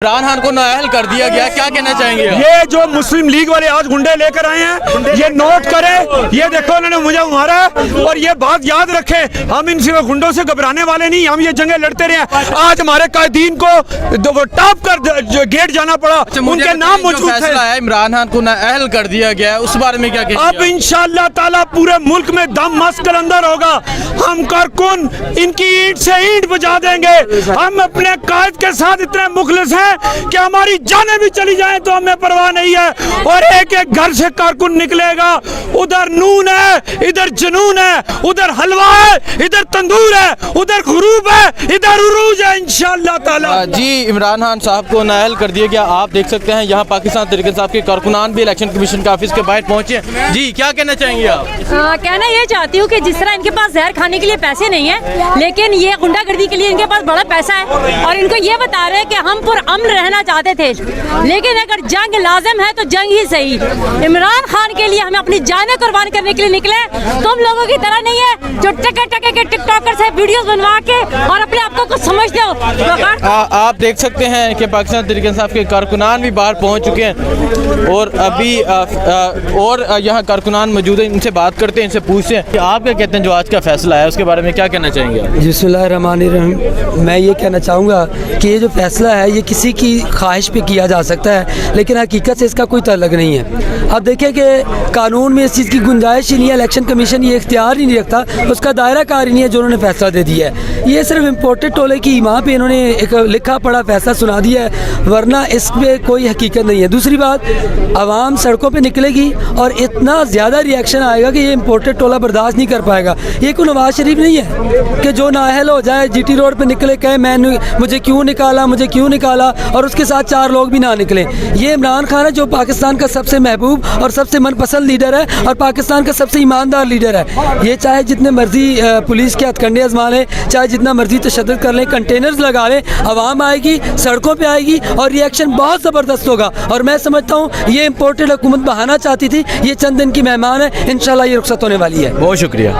इमरान खान को नाअहल कर दिया गया, क्या कहना चाहेंगे आप? ये जो मुस्लिम लीग वाले आज गुंडे लेकर आए हैं, ये नोट करें, ये देखो उन्होंने मुझे मारा और ये बात याद रखे, हम इन गुंडों से घबराने वाले नहीं, हम ये जंगें लड़ते रहे। आज हमारे कायदीन को टॉप कर गेट जाना पड़ा, उनके नाम मौजूद थे। इमरान खान को नाअहल कर दिया गया है, उस बारे में क्या कहेंगे? अब इंशाअल्लाह ताला पूरे मुल्क में दम मस्त कलंदर होगा। हम कारकुन इनकी ईंट से ईंट बजा देंगे। हम अपने कायद के साथ इतने मुखलिस हैं कि हमारी जानें भी चली जाएं तो हमें परवाह नहीं है। और एक एक घर से कारकुन निकलेगा, उधर नून है, इधर जनून है, उधर हलवा है, इधर तंदूर है, उधर गुरूब है, इधर उरूज है इंशाअल्लाह ताला। जी, इमरान खान साहब को नाअहल कर दिया गया। आप देख सकते हैं यहाँ पाकिस्तान तहरीक इंसाफ के कारकुनान भी इलेक्शन कमीशन के ऑफिस के बाहर पहुंचे। जी, क्या कहना चाहेंगे आप? कहना ये चाहती हूँ कि जिस तरह इनके पास जहर खाने के लिए पैसे नहीं है, लेकिन ये गुंडागर्दी के लिए इनके पास बड़ा पैसा है और इनको ये बता रहे हैं कि हम पुरअमन रहना चाहते थे, लेकिन अगर जंग लाजिम है तो जंग ही सही। इमरान खान के लिए हमें अपनी जानें कुर्बान करने के लिए निकले। तुम लोगों की तरह नहीं है जो टके टके के टिकटॉकर से वीडियोस बनवा के और अपने आप को कुछ समझते हो। आप देख सकते हैं कि पाकिस्तान तहरीक इंसाफ के कारकुनान भी बाहर पहुंच चुके हैं और अभी और यहाँ कारकुनान मौजूद हैं। इनसे बात करते हैं, इनसे पूछते हैं कि आप क्या कहते हैं जो आज का फैसला है उसके बारे में क्या कहना चाहेंगे आप? बिस्मिल्लाहिर्रहमानिर्रहीम। मैं ये कहना चाहूँगा कि ये जो फैसला है ये किसी की ख्वाहिश पे किया जा सकता है, लेकिन हकीकत से इसका कोई ताल्लुक नहीं है। अब देखिए कि कानून में इस चीज़ की गुंजाइश ही नहीं है, इलेक्शन कमीशन ये इख्तियार ही नहीं रखता, उसका दायरा कार ही नहीं है जो उन्होंने फैसला दे दिया है। ये सिर्फ इम्पोर्टेड टोले की वहाँ पे इन्होंने एक लिखा पढ़ा फैसला सुना दिया है, वरना इस पर कोई हकीकत नहीं है। दूसरी बात, आवाम सड़कों पर निकलेगी और इतना ज़्यादा रिएक्शन आएगा कि ये इम्पोर्टेड टोला बर्दाश्त नहीं कर पाएगा। ये कोई नवाज शरीफ नहीं है कि जो नाअहल हो जाए जीटी रोड पे निकले कहे मुझे क्यों निकाला, मुझे क्यों निकाला, और उसके साथ 4 लोग भी ना निकले। ये इमरान खान है जो पाकिस्तान का सबसे महबूब और सबसे मनपसंद लीडर है और पाकिस्तान का सबसे ईमानदार लीडर है। ये चाहे जितने मर्जी पुलिस के हथकंडे आजमा लें, चाहे जितना मर्जी तशद्दुद कर लें, कंटेनर्स लगा लें, आवाम आएगी, सड़कों पे आएगी और रिएक्शन बहुत ज़बरदस्त होगा। और मैं समझता हूँ ये इम्पोर्टेड हुकूमत बहाना चाहती थी, ये चंद दिन की मेहमान है, इंशाल्लाह ये रुखसत होने वाली है। बहुत शुक्रिया।